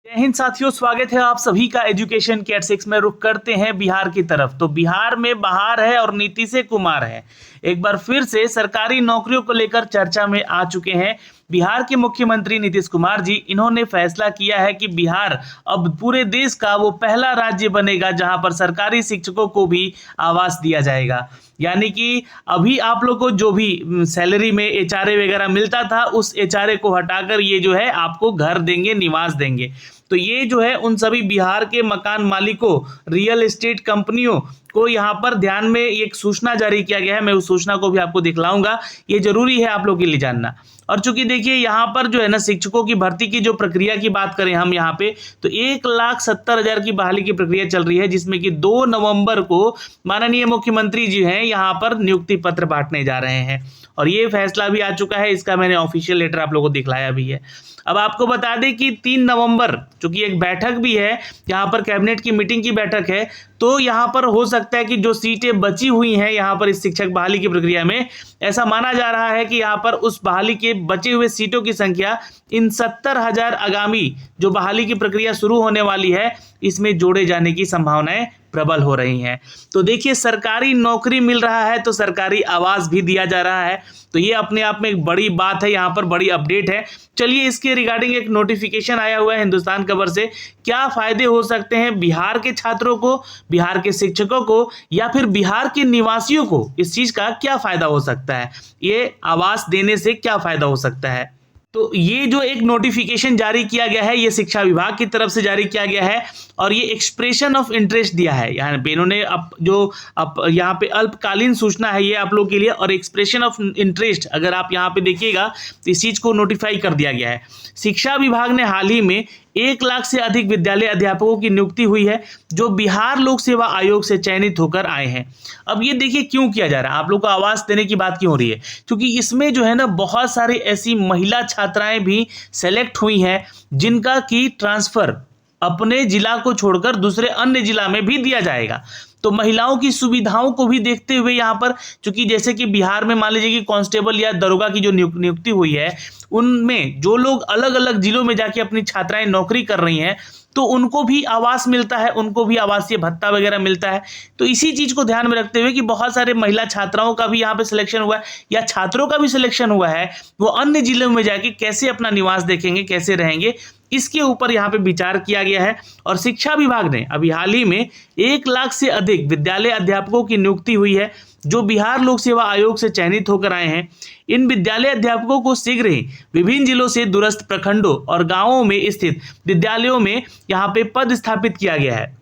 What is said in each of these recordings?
जय हिंद साथियों, स्वागत है आप सभी का एजुकेशन के 6 में। रुख करते हैं बिहार की तरफ। तो बिहार में बहार है और नीतीश कुमार है। एक बार फिर से सरकारी नौकरियों को लेकर चर्चा में आ चुके हैं बिहार के मुख्यमंत्री नीतीश कुमार जी। इन्होंने फैसला किया है कि बिहार अब पूरे देश का वो पहला राज्य बनेगा जहां पर सरकारी शिक्षकों को भी आवास दिया जाएगा। यानी कि अभी आप लोग को जो भी सैलरी में एचआरए वगैरह मिलता था, उस एचआरए को हटाकर ये जो है आपको घर देंगे, निवास देंगे। तो ये जो है उन सभी बिहार के मकान मालिकों, रियल एस्टेट कंपनियों को यहाँ पर ध्यान में एक सूचना जारी किया गया है। मैं उस सूचना को भी आपको दिखलाऊंगा, ये जरूरी है आप लोगों के लिए जानना। और चूंकि देखिए यहाँ पर जो है ना शिक्षकों की भर्ती की जो प्रक्रिया की बात करें हम यहाँ पे, तो 1,70,000 की बहाली की प्रक्रिया चल रही है, जिसमें कि 2 नवंबर को माननीय मुख्यमंत्री जी हैं यहाँ पर नियुक्ति पत्र बांटने जा रहे हैं। और ये फैसला भी आ चुका है, इसका मैंने ऑफिशियल लेटर आप लोगों को दिखलाया भी है। अब आपको बता दें कि 3 नवंबर चूंकि एक बैठक भी है, यहाँ पर कैबिनेट की मीटिंग की बैठक है, तो यहाँ पर हो सकता है कि जो सीटें बची हुई हैं यहाँ पर इस शिक्षक बहाली की प्रक्रिया में, ऐसा माना जा रहा है कि यहाँ पर उस बहाली के बचे हुए सीटों की संख्या इन 70,000 आगामी जो बहाली की प्रक्रिया शुरू होने वाली है इसमें जोड़े जाने की संभावनाएं प्रबल हो रही हैं। तो देखिए, सरकारी नौकरी मिल रहा है तो सरकारी आवास भी दिया जा रहा है, तो ये अपने आप में एक बड़ी बात है, यहाँ पर बड़ी अपडेट है। चलिए, इसके रिगार्डिंग एक नोटिफिकेशन आया हुआ है हिंदुस्तान खबर से। क्या फायदे हो सकते हैं बिहार के छात्रों को, बिहार के शिक्षकों को, या फिर बिहार के निवासियों को? इस चीज का क्या फायदा हो सकता है, ये आवास देने से क्या फायदा हो सकता है? तो ये जो एक नोटिफिकेशन जारी किया गया है, ये शिक्षा विभाग की तरफ से जारी किया गया है और ये एक्सप्रेशन ऑफ इंटरेस्ट दिया है। यहाँ पे इन्होंने यहाँ पे अल्पकालीन सूचना है ये आप लोगों के लिए, और एक्सप्रेशन ऑफ इंटरेस्ट अगर आप यहाँ पे देखिएगा तो इस चीज को नोटिफाई कर दिया गया है। शिक्षा विभाग ने हाल ही में 1 लाख से अधिक विद्यालय अध्यापकों की नियुक्ति हुई है जो बिहार लोक सेवा आयोग से चयनित होकर आए हैं। अब ये देखिए क्यों किया जा रहा है, आप लोग को आवास देने की बात क्यों हो रही है? क्योंकि इसमें जो है ना बहुत सारी ऐसी महिला छात्राएं भी सेलेक्ट हुई हैं जिनका की ट्रांसफर अपने जिला को छोड़कर दूसरे अन्य जिला में भी दिया जाएगा। तो महिलाओं की सुविधाओं को भी देखते हुए यहाँ पर, चूंकि जैसे कि बिहार में मान लीजिए कि कांस्टेबल या दरोगा की जो नियुक्ति हुई है, उनमें जो लोग अलग अलग जिलों में जाके अपनी छात्राएं नौकरी कर रही हैं, तो उनको भी आवास मिलता है, उनको भी आवासीय भत्ता वगैरह मिलता है। तो इसी चीज को ध्यान में रखते हुए कि बहुत सारे महिला छात्राओं का भी यहाँ पे सिलेक्शन हुआ है या छात्रों का भी सिलेक्शन हुआ है, वो अन्य जिलों में जाके कैसे अपना निवास देखेंगे, कैसे रहेंगे, इसके ऊपर यहाँ पे विचार किया गया है। और शिक्षा विभाग ने अभी हाल ही में 1 लाख से अधिक विद्यालय अध्यापकों की नियुक्ति हुई है जो बिहार लोक सेवा आयोग से चयनित होकर आए हैं। इन विद्यालय अध्यापकों को शीघ्र ही विभिन्न जिलों से दूरस्थ प्रखंडों और गांवों में स्थित विद्यालयों में यहाँ पे पद स्थापित किया गया है,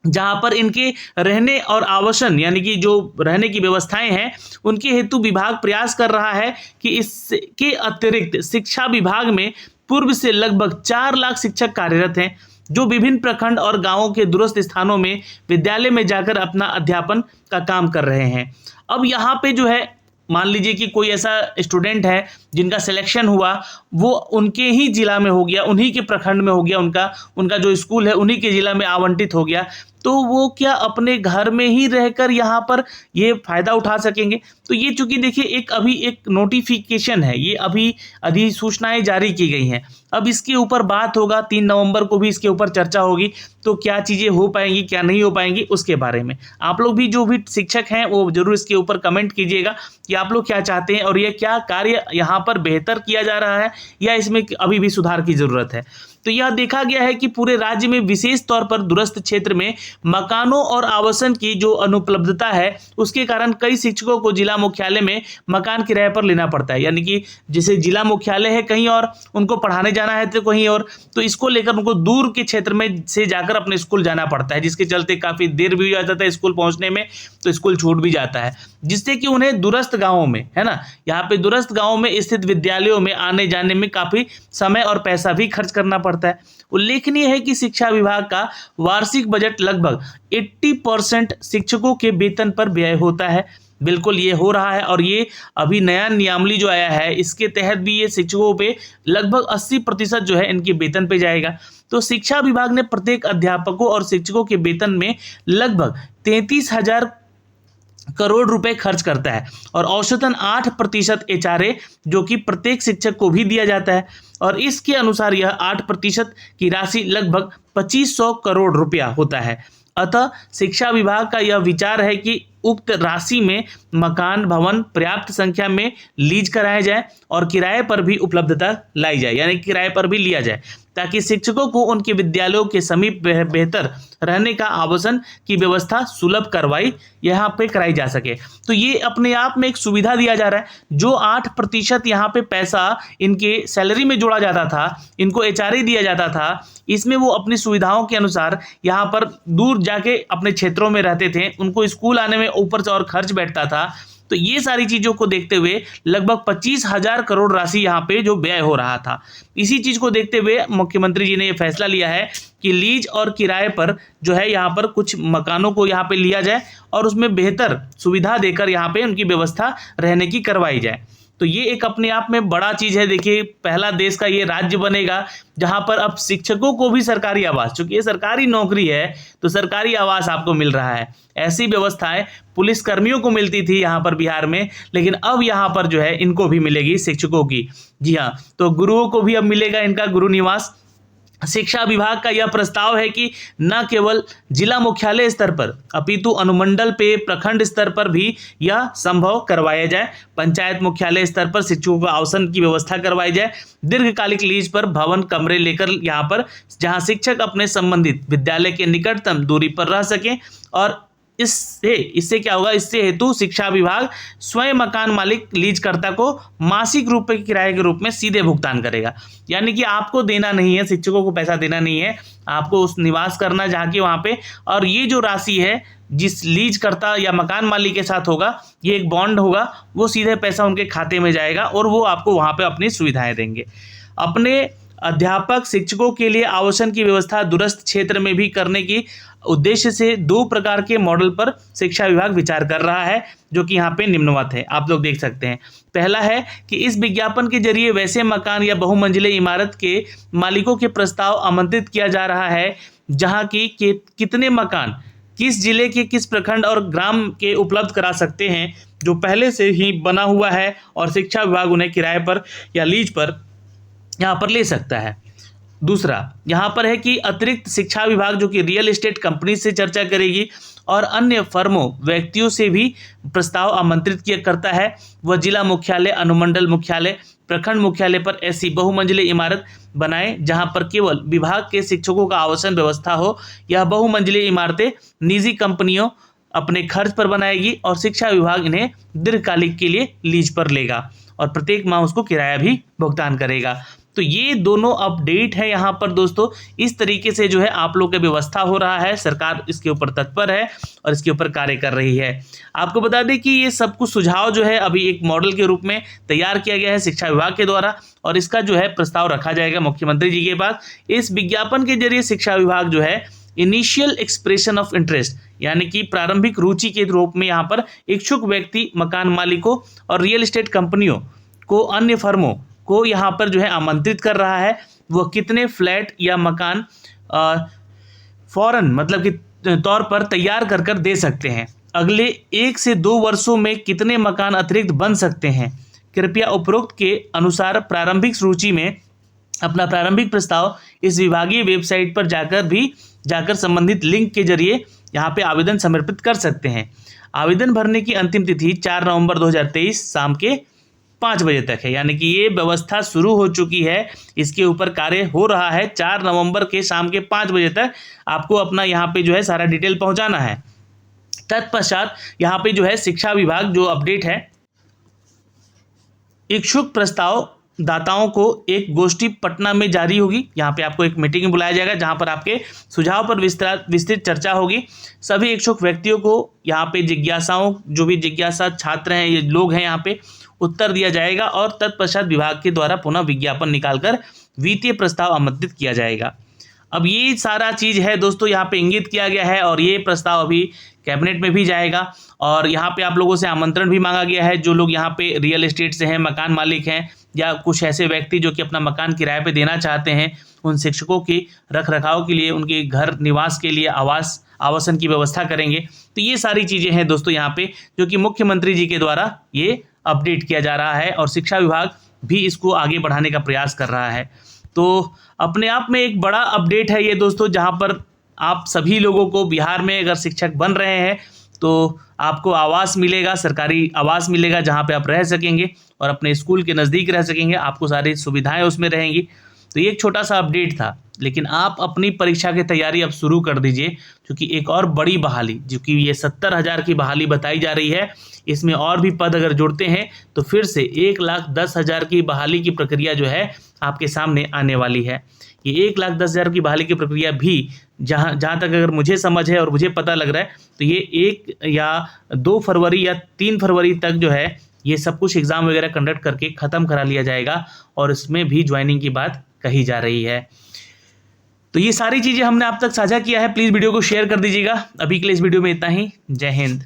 जहां पर इनके रहने और आवासन यानी कि जो रहने की व्यवस्थाएं हैं उनके हेतु विभाग प्रयास कर रहा है कि इसके अतिरिक्त शिक्षा विभाग में पूर्व से लगभग 4 लाख शिक्षक कार्यरत हैं जो विभिन्न प्रखंड और गांवों के दूरस्थ स्थानों में विद्यालय में जाकर अपना अध्यापन का काम कर रहे हैं। अब यहाँ पे जो है मान लीजिए कि कोई ऐसा स्टूडेंट है जिनका सिलेक्शन हुआ, वो उनके ही जिला में हो गया, उन्हीं के प्रखंड में हो गया, उनका जो स्कूल है उन्हीं के जिला में आवंटित हो गया, तो वो क्या अपने घर में ही रहकर यहाँ पर ये फायदा उठा सकेंगे? तो ये चूंकि देखिए अभी एक नोटिफिकेशन है, ये अभी अधिसूचनाएं जारी की गई हैं। अब इसके ऊपर बात होगा, 3 नवंबर को भी इसके ऊपर चर्चा होगी, तो क्या चीज़ें हो पाएंगी क्या नहीं हो पाएंगी उसके बारे में आप लोग भी जो भी शिक्षक हैं वो जरूर इसके ऊपर कमेंट कीजिएगा कि आप लोग क्या चाहते हैं और ये क्या कार्य यहाँ पर बेहतर किया जा रहा है या इसमें अभी भी सुधार की जरूरत है। तो यह देखा गया है कि पूरे राज्य में विशेष तौर पर दूरस्थ क्षेत्र में मकानों और आवासन की जो अनुपलब्धता है उसके कारण कई शिक्षकों को जिला मुख्यालय में मकान किराए पर लेना पड़ता है। यानी कि जैसे जिला मुख्यालय है कहीं और, उनको पढ़ाने जाना है तो कहीं और, तो इसको लेकर उनको दूर के क्षेत्र में से जाकर अपने स्कूल जाना पड़ता है, जिसके चलते काफ़ी देर भी हो जाता है स्कूल पहुँचने में, तो स्कूल छूट भी जाता है, जिससे कि उन्हें दूरस्थ गाँवों में, है ना, यहाँ पे दूरस्थ गाँवों में स्थित विद्यालयों में आने जाने में काफ़ी समय और पैसा भी खर्च करना पड़ता है। उल्लेखनीय है कि शिक्षा विभाग का वार्षिक बजट लगभग 80% शिक्षकों के वेतन पर व्यय होता है। बिल्कुल ये हो रहा है, और ये अभी नया नियमावली जो आया है इसके तहत भी ये शिक्षकों पे लगभग 80% जो है इनके वेतन पे जाएगा। तो शिक्षा विभाग ने प्रत्येक अध्यापकों और शिक्षकों के वेतन में लगभग 33,000 करोड़ रुपए खर्च करता है और औसतन 8% HRA जो कि प्रत्येक शिक्षक को भी दिया जाता है। और इसके अनुसार यह 8% की राशि लगभग 2500 करोड़ रुपया होता है। अतः शिक्षा विभाग का यह विचार है कि उक्त राशि में मकान भवन पर्याप्त संख्या में लीज कराया जाए और किराए पर भी उपलब्धता लाई जाए, यानी किराए पर भी लिया जाए, ताकि शिक्षकों को उनके विद्यालयों के समीप बेहतर रहने का आवासन की व्यवस्था सुलभ यहाँ पे कराई जा सके। तो ये अपने आप में एक सुविधा दिया जा रहा है। जो 8% यहाँ पे पैसा इनके सैलरी में जोड़ा जाता था, इनको HRA दिया जाता था, इसमें वो अपनी सुविधाओं के अनुसार यहाँ पर दूर जाके अपने क्षेत्रों में रहते थे, उनको स्कूल आने में ऊपर से और खर्च बैठता था। तो ये सारी चीजों को देखते हुए लगभग 25,000 करोड़ राशि यहाँ पे जो व्यय हो रहा था। इसी चीज को देखते हुए मुख्यमंत्री जी ने ये फैसला लिया है कि लीज और किराए पर जो है यहाँ पर कुछ मकानों को यहाँ पे लिया जाए और उसमें बेहतर सुविधा देकर यहाँ पे उनकी व्यवस्था रहने की करवाई जाए। तो ये एक अपने आप में बड़ा चीज है। देखिए, पहला देश का ये राज्य बनेगा जहां पर अब शिक्षकों को भी सरकारी आवास, चूंकि ये सरकारी नौकरी है तो सरकारी आवास आपको मिल रहा है। ऐसी व्यवस्थाएं पुलिस कर्मियों को मिलती थी यहाँ पर बिहार में, लेकिन अब यहाँ पर जो है इनको भी मिलेगी, शिक्षकों की। जी हाँ, तो गुरुओं को भी अब मिलेगा इनका गुरु निवास। शिक्षा विभाग का यह प्रस्ताव है कि न केवल जिला मुख्यालय स्तर पर अपितु अनुमंडल पे प्रखंड स्तर पर भी यह संभव करवाया जाए। पंचायत मुख्यालय स्तर पर शिक्षकों को आवासन की व्यवस्था करवाई जाए। दीर्घकालिक लीज पर भवन कमरे लेकर यहाँ पर जहाँ शिक्षक अपने संबंधित विद्यालय के निकटतम दूरी पर रह सकें। और इससे क्या होगा, इससे हेतु शिक्षा विभाग स्वयं मकान मालिक लीजकर्ता को मासिक रूप के किराए के रूप में सीधे भुगतान करेगा। यानी कि आपको देना नहीं है, शिक्षकों को पैसा देना नहीं है, आपको उस निवास करना जहाँ के वहाँ पे। और ये जो राशि है जिस लीजकर्ता या मकान मालिक के साथ होगा, ये एक बॉन्ड होगा, वो सीधे पैसा उनके खाते में जाएगा और वो आपको वहाँ पे अपनी सुविधाएं देंगे। अपने अध्यापक शिक्षकों के लिए आवासन की व्यवस्था दूरस्थ क्षेत्र में भी करने की उद्देश्य से 2 प्रकार के मॉडल पर शिक्षा विभाग विचार कर रहा है, जो कि यहाँ पे निम्नवत है, आप लोग देख सकते हैं। पहला है कि इस विज्ञापन के जरिए वैसे मकान या बहुमंजिले इमारत के मालिकों के प्रस्ताव आमंत्रित किया जा रहा है जहाँ की कितने मकान किस जिले के किस प्रखंड और ग्राम के उपलब्ध करा सकते हैं, जो पहले से ही बना हुआ है और शिक्षा विभाग उन्हें किराए पर या लीज पर यहाँ पर ले सकता है। दूसरा यहाँ पर है कि अतिरिक्त शिक्षा विभाग जो कि रियल एस्टेट कंपनी से चर्चा करेगी और अन्य फर्मों व्यक्तियों से भी प्रस्ताव आमंत्रित किया करता है। वह जिला मुख्यालय, अनुमंडल मुख्यालय, प्रखंड मुख्यालय पर ऐसी बहुमंजिले इमारत बनाए जहां पर केवल विभाग के शिक्षकों का आवासन व्यवस्था हो। यह बहुमंजिले इमारतें निजी कंपनियों अपने खर्च पर बनाएगी और शिक्षा विभाग इन्हें दीर्घकालिक के लिए लीज पर लेगा और प्रत्येक माह उसको किराया भी भुगतान करेगा। तो ये दोनों अपडेट है यहाँ पर दोस्तों। इस तरीके से जो है आप लोग का व्यवस्था हो रहा है, सरकार इसके ऊपर तत्पर है और इसके ऊपर कार्य कर रही है। आपको बता दें कि ये सब कुछ सुझाव जो है अभी एक मॉडल के रूप में तैयार किया गया है शिक्षा विभाग के द्वारा और इसका जो है प्रस्ताव रखा जाएगा मुख्यमंत्री जी के पास। इस विज्ञापन के जरिए शिक्षा विभाग जो है इनिशियल एक्सप्रेशन ऑफ इंटरेस्ट यानी कि प्रारंभिक रुचि के रूप में यहाँ पर इच्छुक व्यक्ति, मकान मालिकों और रियल एस्टेट कंपनियों को, अन्य फर्मों को यहाँ पर जो है आमंत्रित कर रहा है। वह कितने फ्लैट या मकान फौरन मतलब कि तौर पर तैयार कर दे सकते हैं, अगले 1 से 2 वर्षों में कितने मकान अतिरिक्त बन सकते हैं। कृपया उपरोक्त के अनुसार प्रारंभिक सूची में अपना प्रारंभिक प्रस्ताव इस विभागीय वेबसाइट पर जाकर संबंधित लिंक के जरिए यहाँ पे आवेदन समर्पित कर सकते हैं। आवेदन भरने की अंतिम तिथि 4 नवंबर 2023 शाम के 5 बजे तक है, यानी कि ये व्यवस्था शुरू हो चुकी है, इसके ऊपर कार्य हो रहा है। 4 नवंबर के शाम के 5 बजे तक आपको अपना यहाँ पे जो है सारा डिटेल पहुँचाना है। तत्पश्चात यहाँ पे जो है शिक्षा विभाग जो अपडेट है, इच्छुक प्रस्ताव दाताओं को एक गोष्ठी पटना में जारी होगी। यहाँ पे आपको एक मीटिंग में बुलाया जाएगा जहाँ पर आपके सुझाव पर विस्तृत चर्चा होगी। सभी इच्छुक व्यक्तियों को यहाँ पे जिज्ञासाओं, जो भी जिज्ञासा छात्र हैं, ये लोग हैं, यहाँ पे उत्तर दिया जाएगा और तत्पश्चात विभाग के द्वारा पुनः विज्ञापन निकालकर वित्तीय प्रस्ताव आमंत्रित किया जाएगा। अब ये सारा चीज़ है दोस्तों यहाँ पे इंगित किया गया है और ये प्रस्ताव अभी कैबिनेट में भी जाएगा और यहाँ पे आप लोगों से आमंत्रण भी मांगा गया है। जो लोग यहाँ पे रियल एस्टेट से हैं, मकान मालिक हैं या कुछ ऐसे व्यक्ति जो कि अपना मकान किराए पे देना चाहते हैं, उन शिक्षकों के रख रखाव के लिए, उनके घर निवास के लिए आवासन की व्यवस्था करेंगे। तो ये सारी चीज़ें हैं दोस्तों यहाँ पे, जो कि मुख्यमंत्री जी के द्वारा ये अपडेट किया जा रहा है और शिक्षा विभाग भी इसको आगे बढ़ाने का प्रयास कर रहा है। तो अपने आप में एक बड़ा अपडेट है ये दोस्तों, जहाँ पर आप सभी लोगों को बिहार में अगर शिक्षक बन रहे हैं तो आपको आवास मिलेगा, सरकारी आवास मिलेगा, जहाँ पे आप रह सकेंगे और अपने स्कूल के नज़दीक रह सकेंगे, आपको सारी सुविधाएं उसमें रहेंगी। तो ये एक छोटा सा अपडेट था, लेकिन आप अपनी परीक्षा की तैयारी अब शुरू कर दीजिए, क्योंकि एक और बड़ी बहाली, जो कि ये 70,000 की बहाली बताई जा रही है, इसमें और भी पद अगर जुड़ते हैं तो फिर से 1,10,000 की बहाली की प्रक्रिया जो है आपके सामने आने वाली है। ये 1,10,000 की बहाली की प्रक्रिया भी जहाँ तक अगर मुझे समझ है और मुझे पता लग रहा है, तो ये 1 या 2 फरवरी या 3 फरवरी तक जो है ये सब कुछ एग्ज़ाम वगैरह कंडक्ट करके ख़त्म करा लिया जाएगा और इसमें भी ज्वाइनिंग की बात कही जा रही है। तो ये सारी चीज़ें हमने आप तक साझा किया है, प्लीज़ वीडियो को शेयर कर दीजिएगा। अभी के लिए इस वीडियो में इतना ही। जय हिंद।